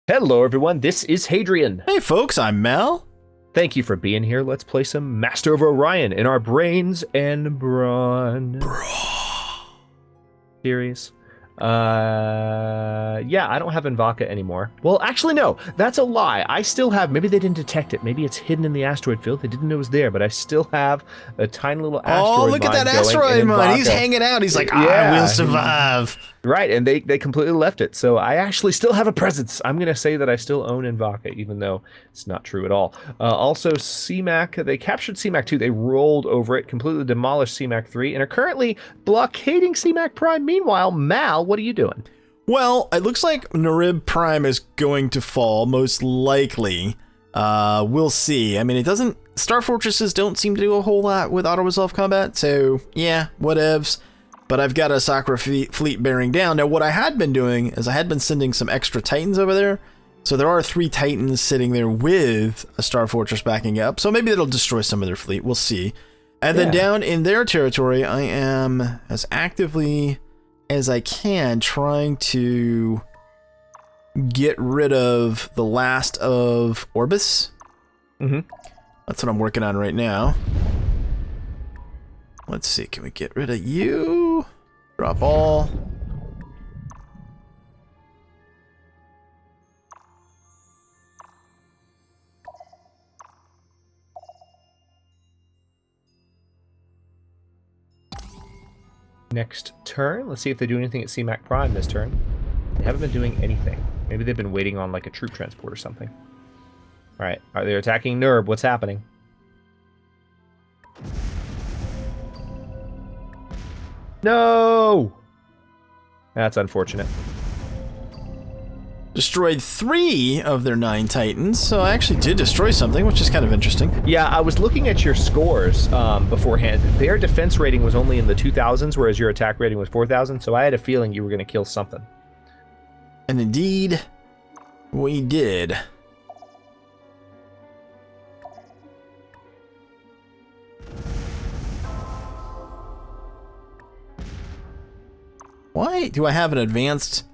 Hello everyone, this is Hadrian. Hey folks, I'm Mel. Thank you for being here. Let's play some Master of Orion in our Brains and Brawn series. Yeah, I don't have Invaka anymore. Well, actually, no, that's a lie. I still have, maybe they didn't detect it. Maybe it's hidden in the asteroid field. They didn't know it was there, but I still have a tiny little asteroid Oh, look at that asteroid mine. He's hanging out. He's like, I will survive. Right, and they completely left it. So I actually still have a presence. I'm going to say that I still own Invaka, even though it's not true at all. Also, CMAC, they captured CMAC 2. They rolled over it, completely demolished CMAC 3, and are currently blockading CMAC Prime. Meanwhile, Mal, what are you doing? Well, it looks like Narib Prime is going to fall, most likely. We'll see. I mean, it doesn't... Star Fortresses don't seem to do a whole lot with auto-resolve combat, so yeah, whatevs. But I've got a Sakura fleet bearing down. Now, what I had been doing is I had been sending some extra Titans over there. So there are 3 Titans sitting there with a Star Fortress backing up. So maybe that'll destroy some of their fleet. We'll see. And then down in their territory, I am as actively as I can trying to get rid of the last of Orbis. That's what I'm working on right now. Let's see, can we get rid of you? Drop all. Next turn, let's see if they do anything at CMAC Prime this turn. They haven't been doing anything. Maybe they've been waiting on like a troop transport or something. All right, are they attacking Nerb? What's happening? No! That's unfortunate. Destroyed 3 of their 9 Titans, so I actually did destroy something, which is kind of interesting. Yeah, I was looking at your scores beforehand. Their defense rating was only in the 2000s, whereas your attack rating was 4000, so I had a feeling you were going to kill something. And indeed, we did. Why do I have an advanced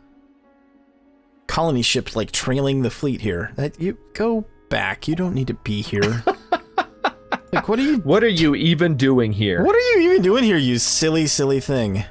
colony ship like trailing the fleet here? That you go back. You don't need to be here. Like, what are you even doing here? What are you even doing here, you silly, silly thing?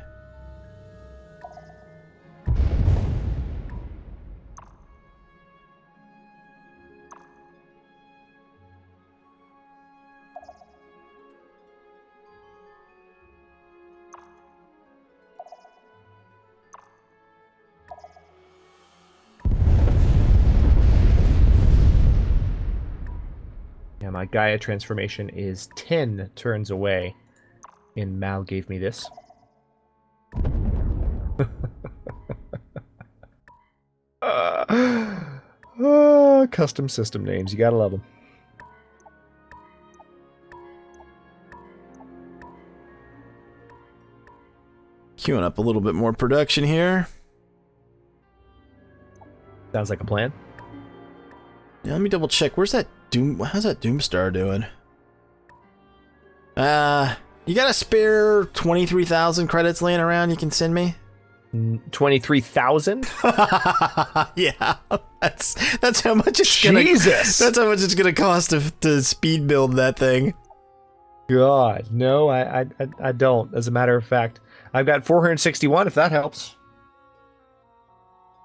Yeah, my Gaia transformation is 10 turns away, and Mal gave me this. Custom system names, you gotta love them. Queuing up a little bit more production here. Sounds like a plan. Yeah, let me double check. Where's that how's that Doomstar doing? You got a spare 23,000 credits laying around you can send me? 23,000? Yeah, that's how much it's gonna. Jesus! That's how much it's gonna cost to speed build that thing. God, no, I don't. As a matter of fact, I've got 461 if that helps,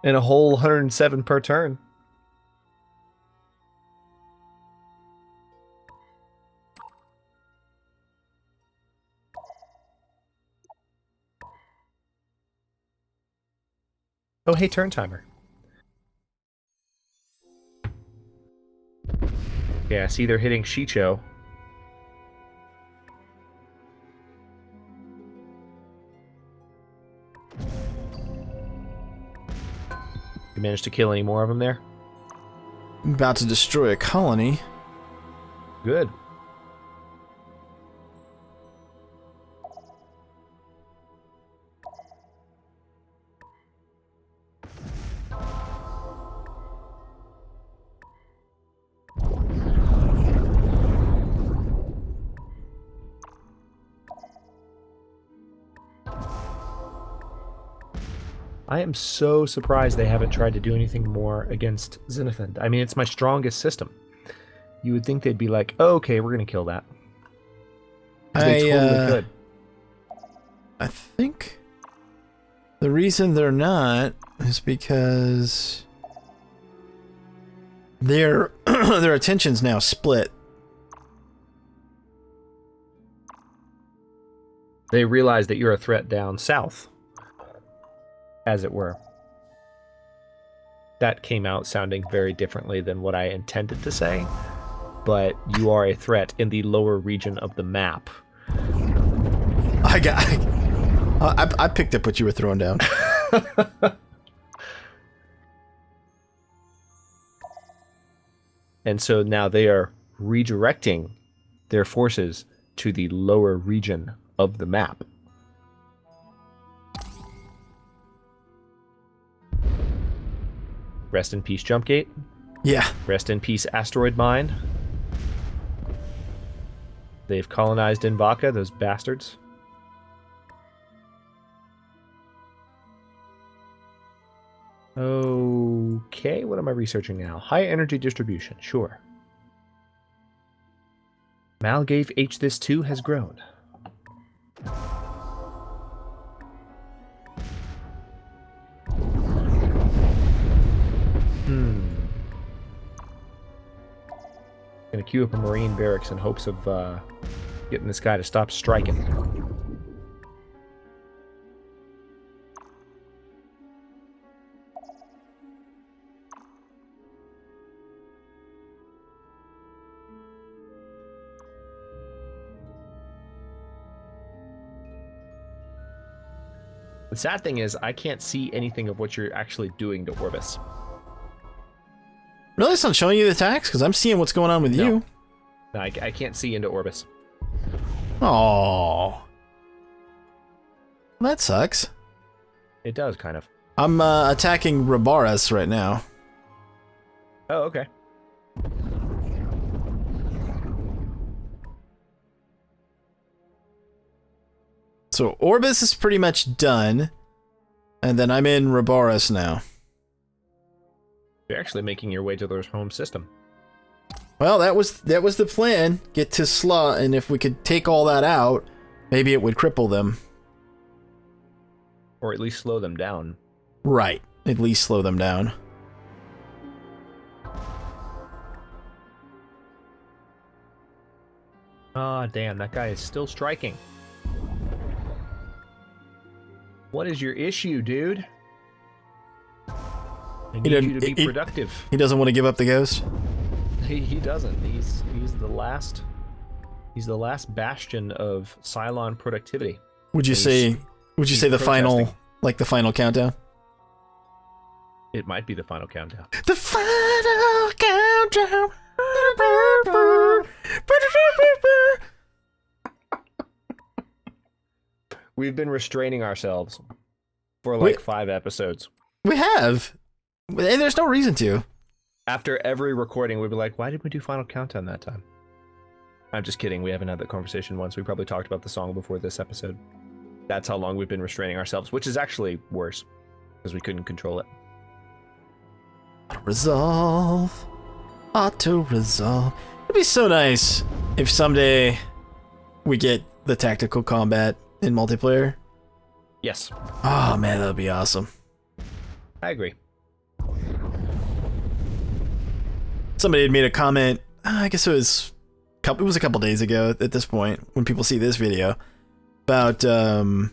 and a whole 107 per turn. Oh, hey, turn timer. Yeah, I see they're hitting Shicho. You managed to kill any more of them there? I'm about to destroy a colony. Good. I am so surprised they haven't tried to do anything more against Xenophon. I mean, it's my strongest system. You would think they'd be like, oh, okay, we're going to kill that. Because they totally could. I think the reason they're not is because their attention's now split. They realize that you're a threat down south, as it were. That came out sounding very differently than what I intended to say, but you are a threat in the lower region of the map. I picked up what you were throwing down. And so now they are redirecting their forces to the lower region of the map. Rest in peace, Jump Gate. Yeah. Rest in peace, Asteroid Mine. They've colonized Invaka, those bastards. Okay, what am I researching now? High energy distribution, sure. Malgave H this 2 has grown. Gonna queue up a Marine barracks in hopes of getting this guy to stop striking. The sad thing is, I can't see anything of what you're actually doing to Orbis. Really? It's not showing you the attacks? Because I'm seeing what's going on with you. No, I can't see into Orbis. Oh, that sucks. It does, kind of. I'm attacking Rabaras right now. Oh, okay. So Orbis is pretty much done, and then I'm in Rabaras now. You're actually making your way to their home system. Well, that was the plan. Get to Sla, and if we could take all that out, maybe it would cripple them. Or at least slow them down. Right. At least slow them down. Ah, damn, that guy is still striking. What is your issue, dude? I need you to be productive. He doesn't want to give up the ghost? He doesn't. He's the last bastion of Psilon productivity. Would you say the final, like the final countdown? It might be the final countdown. The final countdown. We've been restraining ourselves for like 5 episodes. We have. And there's no reason to. After every recording, we'd be like, why did we do Final Countdown that time? I'm just kidding. We haven't had that conversation once. We probably talked about the song before this episode. That's how long we've been restraining ourselves, which is actually worse because we couldn't control it. Resolve. Auto-resolve. It'd be so nice if someday we get the tactical combat in multiplayer. Yes. Oh man, that'd be awesome. I agree. Somebody had made a comment, I guess it was a couple days ago at this point, when people see this video, about, you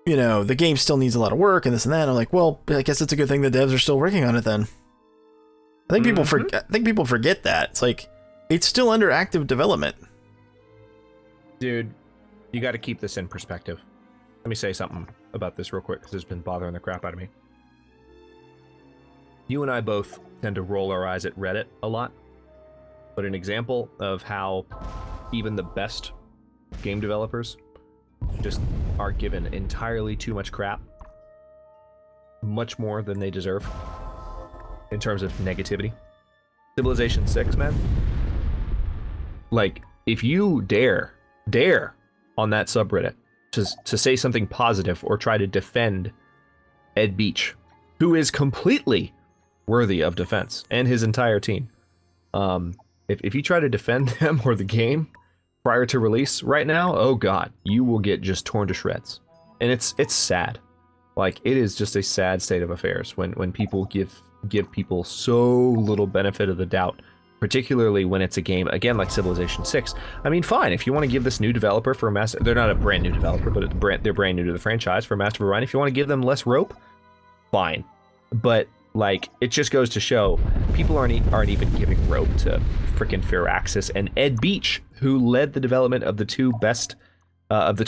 know, the game still needs a lot of work and this and that. I'm like, well, I guess it's a good thing the devs are still working on it then. I think people forget that. It's like, it's still under active development. Dude, you got to keep this in perspective. Let me say something about this real quick, because it's been bothering the crap out of me. You and I both tend to roll our eyes at Reddit a lot, but an example of how even the best game developers just are given entirely too much crap, much more than they deserve, in terms of negativity. Civilization 6, man. Like, if you dare on that subreddit to say something positive or try to defend Ed Beach, who is completely worthy of defense, and his entire team. If you try to defend them or the game prior to release right now, oh god, you will get just torn to shreds. And it's sad. Like, it is just a sad state of affairs when people give people so little benefit of the doubt, particularly when it's a game, again, like Civilization 6. I mean, fine, if you want to give this new developer for a Master... They're not a brand new developer, but they're brand new to the franchise for Master of Orion. If you want to give them less rope, fine. But, like, it just goes to show people aren't even giving rope to freaking Firaxis and Ed Beach, who led the development of the two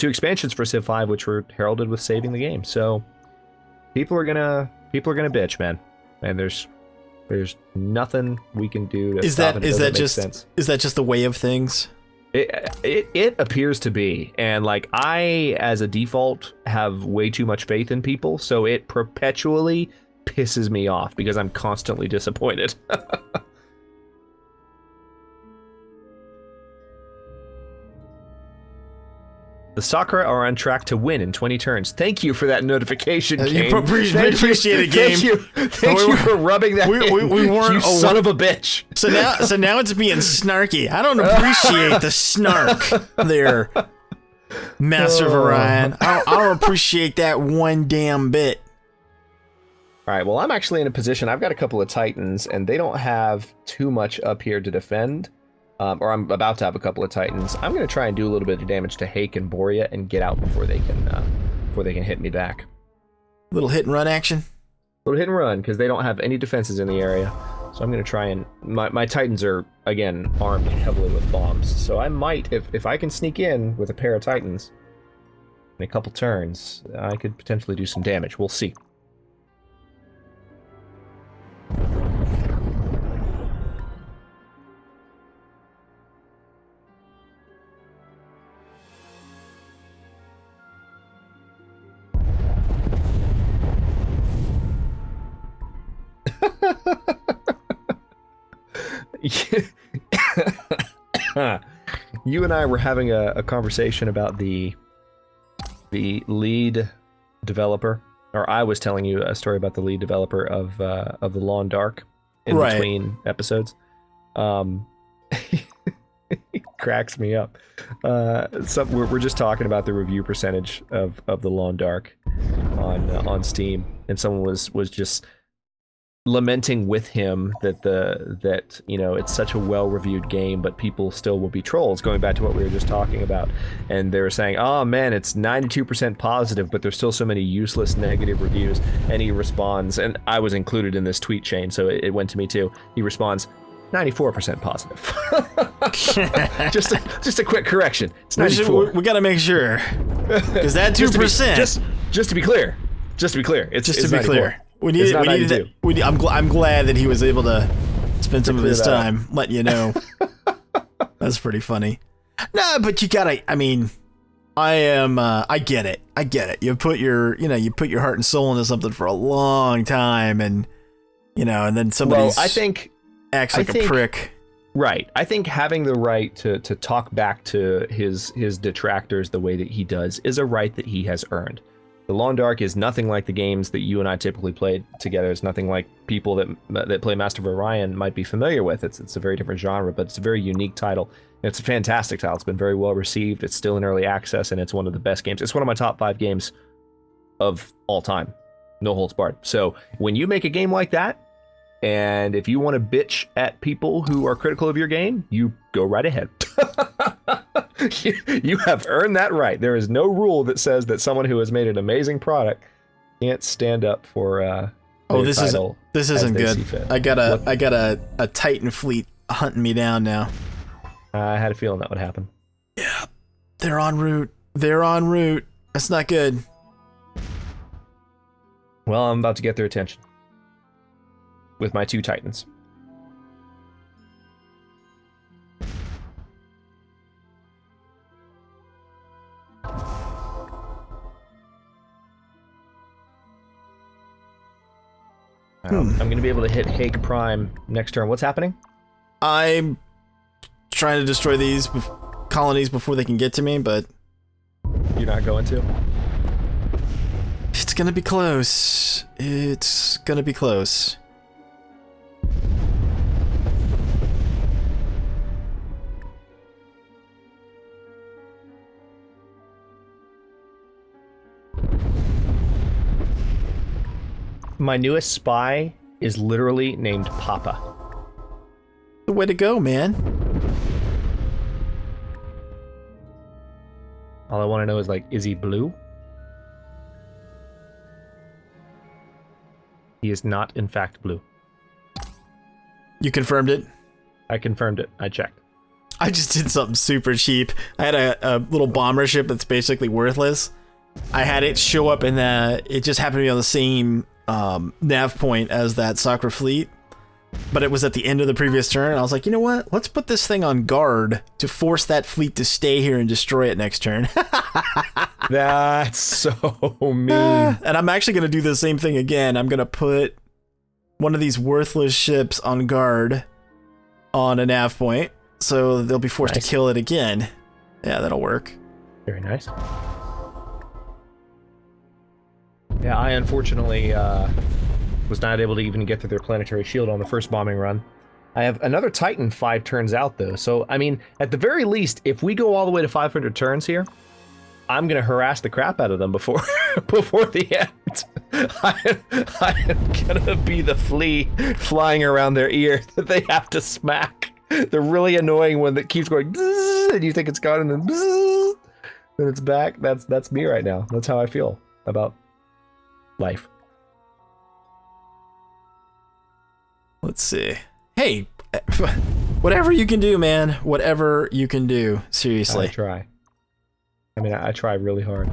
expansions for Civ 5, which were heralded with saving the game. So people are gonna bitch, man. And there's nothing we can do to stop it. Is that just the way of things? It appears to be. And like, I as a default have way too much faith in people, so it perpetually pisses me off because I'm constantly disappointed. The Sakura are on track to win in 20 turns. Thank you for that notification, Kane. You appreciate it, game. Thank you for rubbing that in. We weren't, you son of a bitch. So now it's being snarky. I don't appreciate the snark there, Master of Orion. I don't appreciate that one damn bit. All right, well, I'm actually in a position. I've got a couple of Titans, and they don't have too much up here to defend. Or I'm about to have a couple of Titans. I'm going to try and do a little bit of damage to Hake and Boria and get out before they can hit me back. Little hit and run action? Little hit and run, because they don't have any defenses in the area. So I'm going to try and... My Titans are, again, armed heavily with bombs. So I might, if I can sneak in with a pair of Titans in a couple turns, I could potentially do some damage. We'll see. You and I were having a conversation about the lead developer, or I was telling you a story about the lead developer of the Lawn Dark in between episodes. It cracks me up. We're just talking about the review percentage of the Lawn Dark on Steam, and someone was just lamenting with him that you know, it's such a well-reviewed game, but people still will be trolls, going back to what we were just talking about. And they were saying, oh man, it's 92% positive, but there's still so many useless negative reviews. And he responds, and I was included in this tweet chain, so it went to me too. He responds, 94% positive. just a quick correction. It's 94. We gotta make sure, because that 2%. Just to be clear. It's 94. I'm glad that he was able to spend some of his time letting you know. That's pretty funny. No, but you gotta. I mean, I get it. You put your heart and soul into something for a long time, and and then somebody acts like a prick. Right. I think having the right to talk back to his detractors the way that he does is a right that he has earned. The Lawn Dark is nothing like the games that you and I typically play together. It's nothing like people that play Master of Orion might be familiar with. It's a very different genre, but it's a very unique title. It's a fantastic title. It's been very well received. It's still in early access, and it's one of the best games. It's one of my top 5 games of all time. No holds barred. So when you make a game like that, and if you want to bitch at people who are critical of your game, you go right ahead. You have earned that right. There is no rule that says that someone who has made an amazing product can't stand up for this isn't good. I got a Titan fleet hunting me down now. I had a feeling that would happen. Yeah, they're en route. That's not good. Well, I'm about to get their attention with my 2 Titans. I'm going to be able to hit Hake Prime next turn. What's happening? I'm trying to destroy these colonies before they can get to me, but... You're not going to? It's gonna be close. It's gonna be close. My newest spy is literally named Papa. The way to go, man. All I want to know is, like, is he blue? He is not, in fact, blue. You confirmed it? I confirmed it. I checked. I just did something super cheap. I had a little bomber ship that's basically worthless. I had it show up in the... It just happened to be on the same nav point as that soccer fleet. But it was at the end of the previous turn, and I was like, you know what? Let's put this thing on guard to force that fleet to stay here and destroy it next turn. That's so mean. And I'm actually going to do the same thing again. I'm going to put one of these worthless ships on guard on a nav point, so they'll be forced to kill it again. Yeah, that'll work. Very nice. Yeah, I unfortunately was not able to even get through their planetary shield on the first bombing run. I have another Titan 5 turns out, though, so, I mean, at the very least, if we go all the way to 500 turns here, I'm gonna harass the crap out of them before before the end. I am gonna be the flea flying around their ear that they have to smack. The really annoying one that keeps going, and you think it's gone, and then then it's back. That's me right now. That's how I feel about life. Let's see. Hey, whatever you can do, man. Whatever you can do. Seriously. I try. I mean, I try really hard.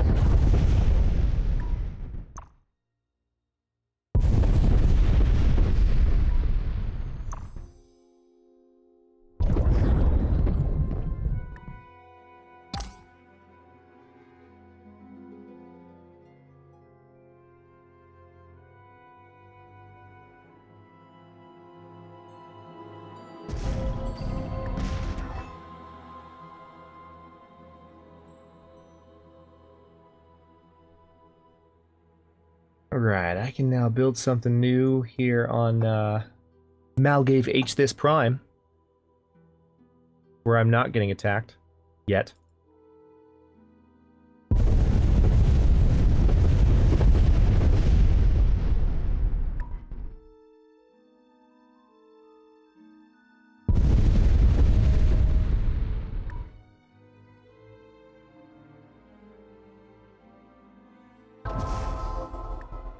Alright, I can now build something new here on Malgave H this Prime, where I'm not getting attacked yet.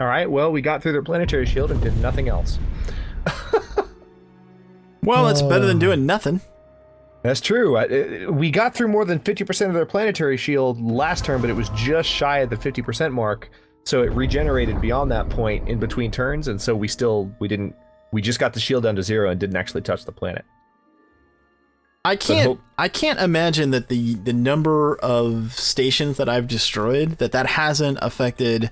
Alright, well, we got through their planetary shield and did nothing else. Well, it's better than doing nothing. That's true. We got through more than 50% of their planetary shield last turn, but it was just shy of the 50% mark, so it regenerated beyond that point in between turns, and so we just got the shield down to 0 and didn't actually touch the planet. I can't imagine that the number of stations that I've destroyed, that hasn't affected...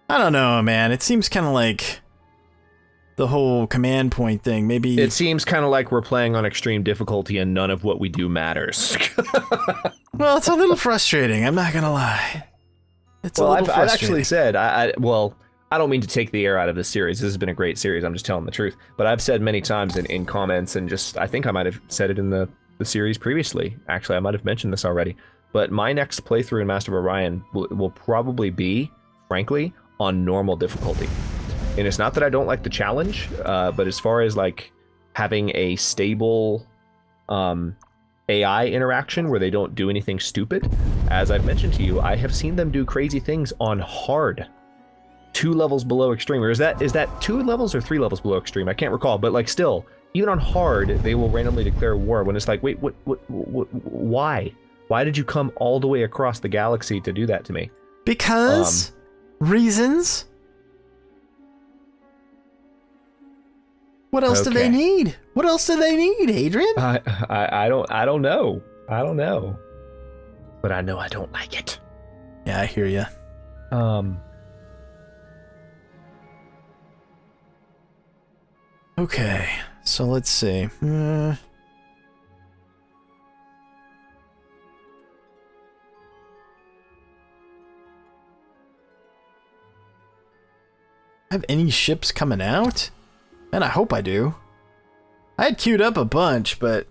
I don't know, man. It seems kind of like the whole command point thing. Maybe it seems kind of like we're playing on extreme difficulty and none of what we do matters. Well, it's a little frustrating. I'm not gonna lie. It's a little frustrating. I've actually said, well, I don't mean to take the air out of this series. This has been a great series. I'm just telling the truth. But I've said many times in comments, and just I think I might have said it in the series previously. Actually, I might have mentioned this already. But my next playthrough in Master of Orion will probably be, frankly, on normal difficulty. And it's not that I don't like the challenge, but as far as like having a stable AI interaction where they don't do anything stupid, as I've mentioned to you, I have seen them do crazy things on hard, 2 levels below extreme. Or is that 2 levels or 3 levels below extreme? I can't recall, but like still, even on hard, they will randomly declare war when it's like, wait, why? Why did you come all the way across the galaxy to do that to me? Because reasons. What else do they need? What else do they need, Hadrian? I don't know. I don't know. But I know I don't like it. Yeah, I hear you. Okay, so let's see. have any ships coming out? And I hope I do. I had queued up a bunch, but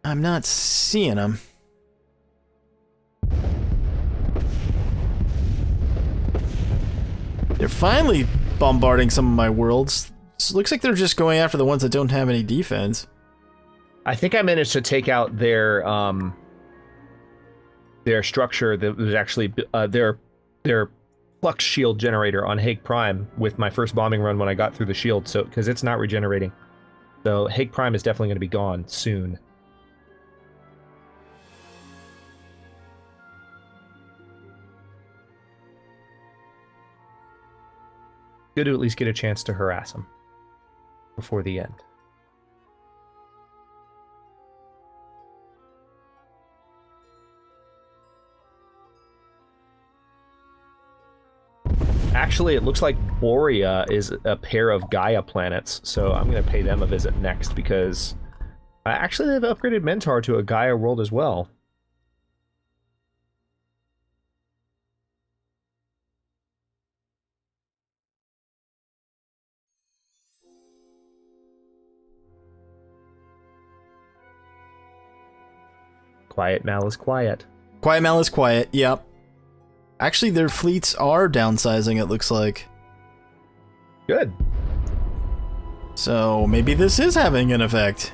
I'm not seeing them. They're finally bombarding some of my worlds. So it looks like they're just going after the ones that don't have any defense. I think I managed to take out their structure that was actually their flux shield generator on Hague Prime with my first bombing run when I got through the shield, so because it's not regenerating. So Hague Prime is definitely going to be gone soon. Good to at least get a chance to harass him before the end. Actually, it looks like Borea is a pair of Gaia planets, so I'm going to pay them a visit next because actually they've upgraded Mentor to a Gaia world as well. Quiet Mal is quiet. Quiet Mal is quiet, yep. Actually, their fleets are downsizing, it looks like. Good. So maybe this is having an effect.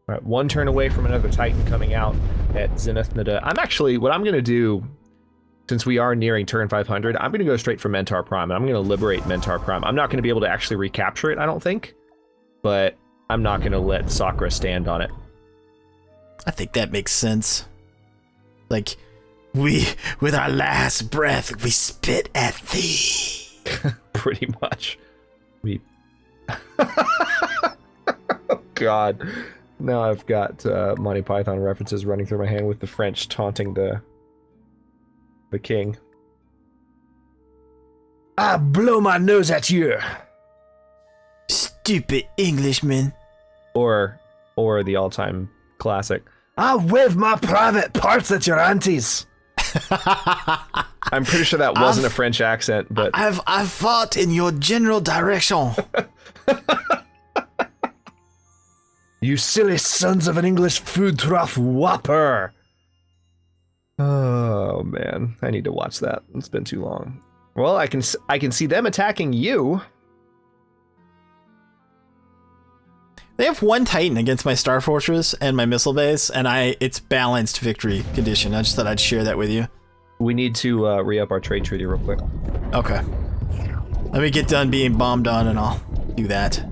All right, one turn away from another Titan coming out at Zenith Nada. What I'm going to do, since we are nearing turn 500, I'm going to go straight for Mentor Prime, and I'm going to liberate Mentor Prime. I'm not going to be able to actually recapture it, I don't think, but I'm not going to let Sakura stand on it. I think that makes sense. Like, with our last breath, we spit at thee. Pretty much. Oh, God. Now I've got Monty Python references running through my hand with the French taunting the king. I blow my nose at you. Stupid Englishman. Or the all-time classic. I wave my private parts at your aunties. I'm pretty sure that wasn't a French accent, but I've fought in your general direction. You silly sons of an English food trough whopper. Oh man, I need to watch that. It's been too long. Well, I can see them attacking you. They have one Titan against my Star Fortress and my missile base, and it's balanced victory condition. I just thought I'd share that with you. We need to re-up our trade treaty real quick. Okay. Let me get done being bombed on and I'll do that.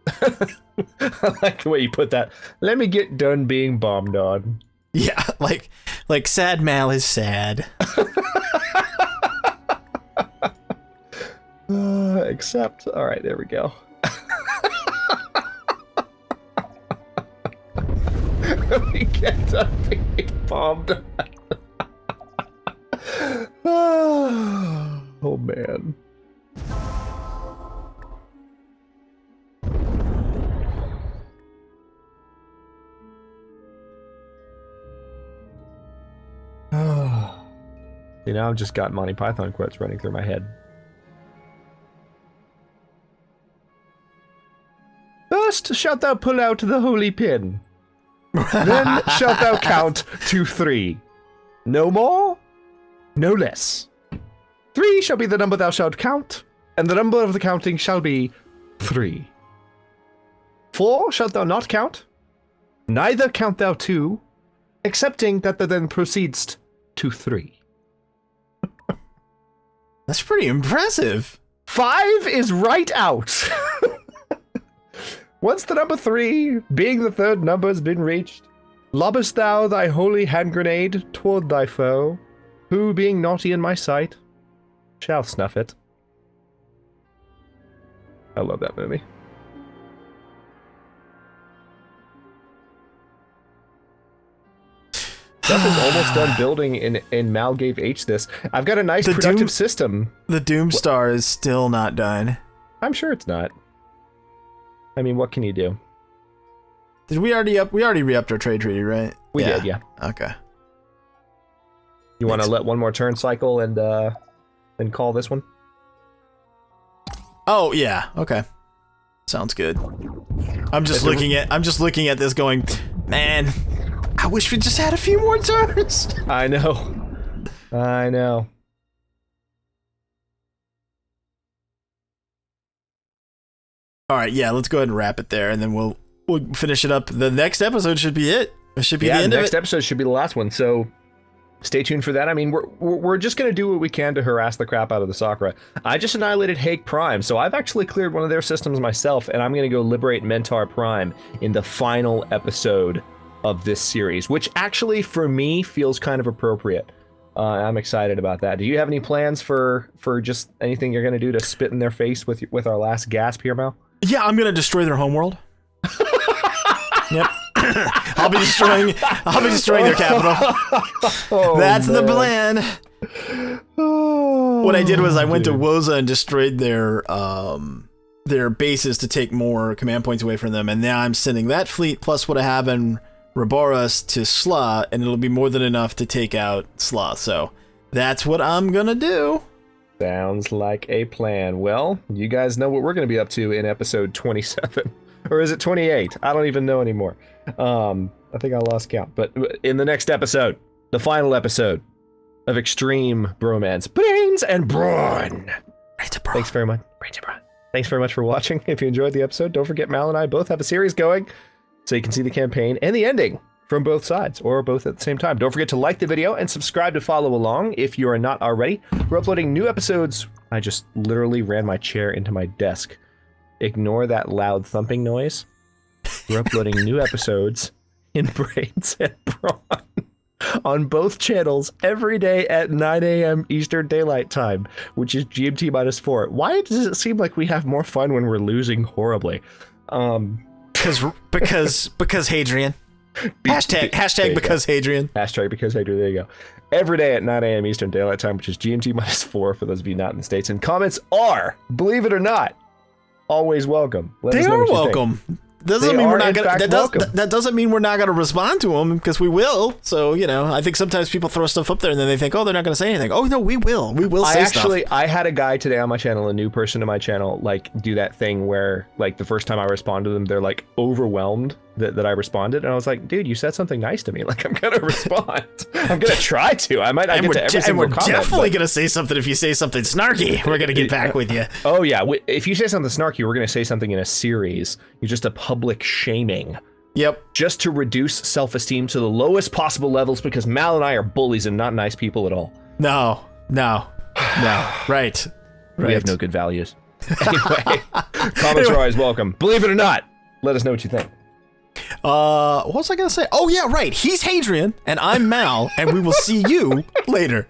I like the way you put that. Let me get done being bombed on. Yeah, like sad Mal is sad. Except, all right, there we go. Let me get done being bombed on. Oh man. See, now I've just got Monty Python quotes running through my head. First shalt thou pull out the holy pin. Then shalt thou count to 3. No more, no less. 3 shall be the number thou shalt count, and the number of the counting shall be 3. 4 shalt thou not count, neither count thou 2, excepting that thou then proceedst to 3. That's pretty impressive. 5 is right out. Once the number 3, being the third number, has been reached, lobbest thou thy holy hand grenade toward thy foe, who, being naughty in my sight, shall snuff it. I love that movie. Stuff is almost done building, and Mal gave H this. I've got a nice productive system. The Doom Star is still not done. I'm sure it's not. I mean, what can you do? Did we already re-upped our trade treaty, right? We did, yeah. Okay. You want to let one more turn cycle and call this one? Oh yeah, okay. Sounds good. I'm just looking at this going, man, I wish we just had a few more turns. I know. I know. All right, yeah, let's go ahead and wrap it there, and then we'll finish it up. The next episode should be it. It should be the end of it. The next episode should be the last one, so stay tuned for that. I mean, we're just going to do what we can to harass the crap out of the Sakura. I just annihilated Hake Prime, so I've actually cleared one of their systems myself, and I'm going to go liberate Mentar Prime in the final episode of this series, which actually, for me, feels kind of appropriate. I'm excited about that. Do you have any plans for just anything you're going to do to spit in their face with our last gasp here, Mal? Yeah, I'm going to destroy their homeworld. Yep. I'll be destroying their capital. Oh, that's man. the plan. What I did was I went to Woza and destroyed their bases to take more command points away from them, and now I'm sending that fleet plus what I have in Raboras to Sla, and it'll be more than enough to take out Sla. So that's what I'm gonna do. Sounds like a plan. Well, you guys know what we're gonna be up to in episode 27. Or is it 28? I don't even know anymore. I think I lost count. But in the next episode, the final episode of Extreme Bromance, Brains and Brawn. Thanks very much. Thanks very much for watching. If you enjoyed the episode, don't forget Mal and I both have a series going, so you can see the campaign and the ending from both sides, or both at the same time. Don't forget to like the video and subscribe to follow along if you are not already. We're uploading new episodes. I just literally ran my chair into my desk. Ignore that loud thumping noise. We're uploading new episodes in Brains and Brawn on both channels every day at 9 a.m. Eastern Daylight Time, which is GMT -4. Why does it seem like we have more fun when we're losing horribly? Because Hadrian. Hashtag because Hadrian. Hashtag because Hadrian. There you go. Every day at 9 a.m. Eastern Daylight Time, which is GMT -4 for those of you not in the States. And comments are, believe it or not, always welcome. They are welcome. Doesn't mean we're not gonna. That doesn't mean we're not gonna respond to them, because we will. So I think sometimes people throw stuff up there and then they think, oh, they're not gonna say anything. Oh no, we will. We will say stuff. I had a guy today on my channel, a new person to my channel, like do that thing where like the first time I respond to them, they're like overwhelmed that I responded, and I was like, dude, you said something nice to me. Like I'm gonna respond. I'm gonna try to. I might not get to every single comment. We're definitely gonna say something if you say something snarky. We're gonna get back with you. Oh yeah, if you say something snarky, we're gonna say something in a series. You're just a public shaming. Yep. Just to reduce self-esteem to the lowest possible levels, because Mal and I are bullies and not nice people at all. No. Right. We have no good values. Anyway, comments are always welcome. Believe it or not, let us know what you think. What was I gonna say? Oh yeah, right. He's Hadrian, and I'm Mal, and we will see you later.